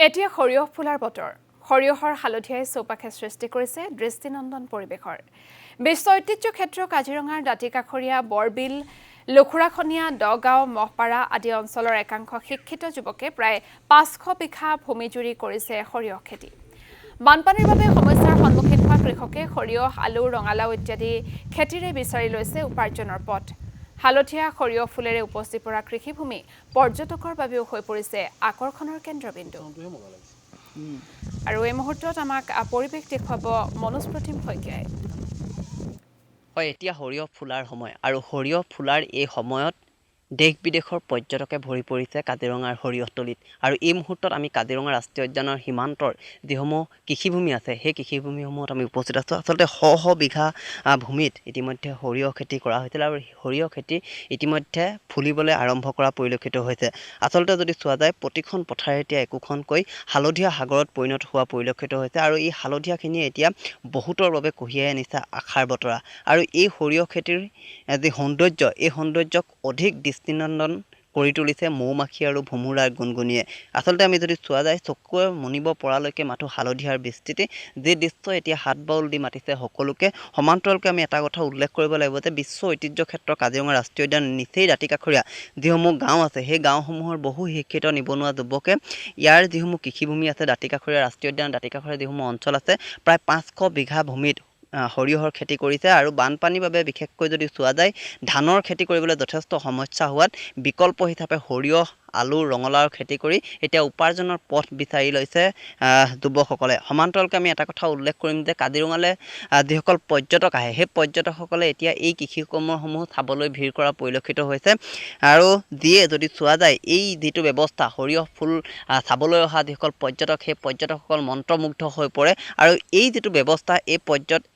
এতিয়া সৰিয়হ ফুলাৰ বতৰ সৰিয়হৰ হালধীয়াই চৌপাশে সৃষ্টি কৰিছে দৃষ্টিনন্দন পৰিৱেশৰ বিশ্ব ঐতিহ্য ক্ষেত্ৰ কাজিৰঙাৰ দাঁতিকাষৰীয়া বৰবিল লখুৰাখনীয়া দগাঁও মহপাৰা আদি অঞ্চলৰ একাংশ শিক্ষিত যুৱকে প্ৰায় ৫০০ বিঘা ভূমি জুৰি কৰিছে সৰিয়হ খেতি বানপানীৰ বাবে সমস্যাৰ সন্মুখীন হোৱা কৃষকে সৰিয়হ আলু ৰঙালাও ইত্যাদি খেতিৰে বিচাৰি লৈছে উপাৰ্জনৰ পথ হালধীয়া সৰিয়হ ফুলেৰে উপচি পৰা কৃষিভূমি পৰ্যটকৰ বাবেও হৈ পৰিছে আকৰ্ষণৰ কেন্দ্ৰবিন্দু আৰু এই মুহূৰ্তত আমাক পৰিৱেশ দেখুৱাব মনোজ প্ৰতিম শইকীয়াই হয় এতিয়া সৰিয়হ ফুলাৰ সময় আৰু সৰিয়হ ফুলাৰ এই সময়ত দেশ বিদেশৰ পৰ্যটকে ভৰি পৰিছে কাজিৰঙাৰ সৰিয়হতলীত আৰু এই মুহূৰ্তত আমি কাজিৰঙা ৰাষ্ট্ৰীয় উদ্যানৰ সীমান্তৰ যিসমূহ কৃষিভূমি আছে সেই কৃষিভূমিসমূহত আমি উপস্থিত আছোঁ আচলতে শ বিঘা ভূমিত ইতিমধ্যে সৰিয়হ খেতি কৰা হৈছিল আৰু সৰিয়হ খেতি ইতিমধ্যে ফুলিবলৈ আৰম্ভ কৰা পৰিলক্ষিত হৈছে আচলতে যদি চোৱা যায় প্ৰতিখন পথাৰে এতিয়া একোখনকৈ হালধীয়া সাগৰত পৰিণত হোৱা পৰিলক্ষিত হৈছে আৰু এই হালধীয়াখিনিয়ে এতিয়া বহুতৰ বাবে কঢ়িয়াই আনিছে আশাৰ বতৰা আৰু এই সৰিয়হ খেতিৰ যি সৌন্দৰ্য এই সৌন্দৰ্যক অধিক দৃষ্টিনন্দন কৰি তুলিছে মৌমাখি আৰু ভোমোৰাৰ গুণগুণিয়ে আচলতে আমি যদি চোৱা যায় চকুৱে মনিব পৰালৈকে মাথো হালধীয়াৰ বিস্তৃতি যি দৃশ্য এতিয়া হাত বাউল দি মাতিছে সকলোকে সমান্তৰালকৈ আমি এটা কথা উল্লেখ কৰিব লাগিব যে বিশ্ব ঐতিহ্য ক্ষেত্ৰ কাজিৰঙা ৰাষ্ট্ৰীয় উদ্যান নিচেই দাঁতিকাষৰীয়া যিসমূহ গাঁও আছে সেই গাঁওসমূহৰ বহু শিক্ষিত নিবনুৱা যুৱকে ইয়াৰ যিসমূহ কৃষিভূমি আছে দাঁতিকাষৰীয়া ৰাষ্ট্ৰীয় উদ্যান দাঁতিকাষৰীয়া যিসমূহ অঞ্চল আছে প্ৰায় ৫০০ বিঘা ভূমিত সৰিয়হৰ খেতি কৰিছে আৰু বানপানীৰ বাবে বিশেষকৈ যদি চোৱা যায় ধানৰ খেতি কৰিবলৈ যথেষ্ট সমস্যা হোৱাত বিকল্প হিচাপে সৰিয়হ আলু ৰঙালাওৰ খেতি কৰি এতিয়া উপাৰ্জনৰ পথ বিচাৰি লৈছে যুৱকসকলে সমান্তৰালকৈ আমি এটা কথা উল্লেখ কৰিম যে কাজিৰঙালৈ যিসকল পৰ্যটক আহে সেই পৰ্যটকসকলে এতিয়া এই কৃষিকৰ্মসমূহ চাবলৈ ভিৰ কৰা পৰিলক্ষিত হৈছে আৰু যিয়ে যদি চোৱা যায় এই যিটো ব্যৱস্থা সৰিয়হ ফুল চাবলৈ অহা যিসকল পৰ্যটক সেই পৰ্যটকসকল মন্ত্ৰমুগ্ধ হৈ পৰে আৰু এই যিটো ব্যৱস্থা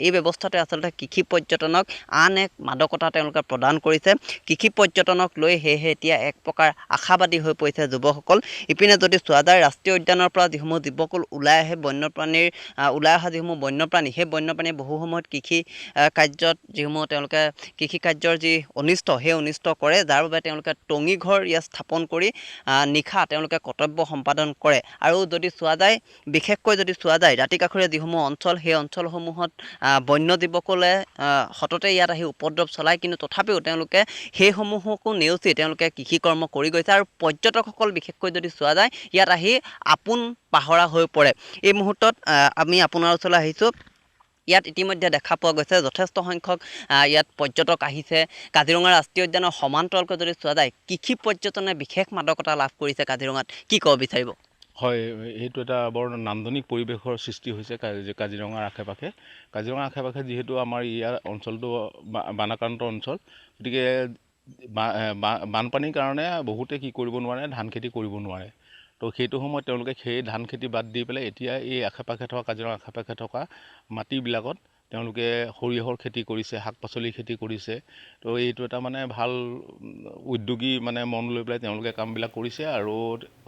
এই ব্যৱস্থাটোৱে আচলতে কৃষি পৰ্যটনক আন এক মাদকতা তেওঁলোকে প্ৰদান কৰিছে কৃষি পৰ্যটনক লৈ সেয়েহে এতিয়া এক প্ৰকাৰ আশাবাদী হৈ পৰিছে যুৱকসকল ইপিনে যদি চোৱা যায় ৰাষ্ট্ৰীয় উদ্যানৰ পৰা যিসমূহ জীৱকুল ওলাই আহে বন্যপ্ৰাণীৰ ওলাই অহা যিসমূহ বন্যপ্ৰাণী সেই বন্যপ্ৰাণীয়ে বহু সময়ত কৃষি কাৰ্যত যিসমূহ তেওঁলোকে কৃষি কাৰ্যৰ যি অনিষ্ট সেই অনিষ্ট কৰে যাৰ বাবে তেওঁলোকে টঙি ঘৰ ইয়াত স্থাপন কৰি নিশা তেওঁলোকে কৰ্তব্য সম্পাদন কৰে আৰু যদি চোৱা যায় বিশেষকৈ যদি চোৱা যায় দাঁতিকাষৰীয়া যিসমূহ অঞ্চল সেই অঞ্চলসমূহত বন্য জীৱকলে সততে ইয়াত আহি উপদ্ৰৱ চলায় কিন্তু তথাপিও তেওঁলোকে সেইসমূহকো নেওচি তেওঁলোকে কৃষি কৰ্ম কৰি গৈছে আৰু পৰ্যটকসকল বিশেষকৈ যদি চোৱা যায় ইয়াত আহি আপোন পাহৰা হৈ পৰে এই মুহূৰ্তত আমি আপোনাৰ ওচৰলৈ আহিছোঁ ইয়াত ইতিমধ্যে দেখা পোৱা গৈছে যথেষ্ট সংখ্যক ইয়াত পৰ্যটক আহিছে কাজিৰঙা ৰাষ্ট্ৰীয় উদ্যানৰ সমান্তৰালকৈ যদি চোৱা যায় কৃষি পৰ্যটনে বিশেষ মাদকতা লাভ কৰিছে কাজিৰঙাত কি ক'ব বিচাৰিব হয় এইটো এটা বৰ নান্দনিক পৰিৱেশৰ সৃষ্টি হৈছে কাজিৰঙাৰ আশে পাশে যিহেতু আমাৰ ইয়াৰ অঞ্চলটো বানাক্ৰান্ত অঞ্চল গতিকে বানপানীৰ কাৰণে বহুতে কি কৰিব নোৱাৰে ধান খেতি কৰিব নোৱাৰে তো সেইটো সময়ত তেওঁলোকে সেই ধান খেতি বাদ দি পেলাই এতিয়া এই কাজিৰঙাৰ আশে পাশে থকা মাটিবিলাকত তেওঁলোকে সৰিয়হৰ খেতি কৰিছে শাক পাচলিৰ খেতি কৰিছে তো এইটো এটা মানে ভাল উদ্যোগী মানে মন লৈ পেলাই তেওঁলোকে কামবিলাক কৰিছে আৰু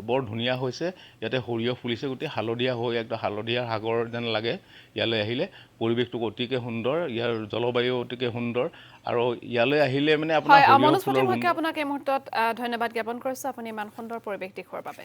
বৰ ধুনীয়া হৈছে ইয়াতে সৰিয়হ ফুলিছে গোটেই হালধীয়া হৈ একদম হালধীয়া সাগৰ যেন লাগে ইয়ালৈ আহিলে পৰিৱেশটো অতিকে সুন্দৰ ইয়াৰ জলবায়ু অতিকে সুন্দৰ আৰু ইয়ালৈ আহিলে মানে আপোনাৰ সৰিয়হ ফুলৰ আপোনাক এই মুহূৰ্তত ধন্যবাদ জ্ঞাপন কৰিছোঁ আপুনি ইমান সুন্দৰ পৰিৱেশ দেখুৱাৰ বাবে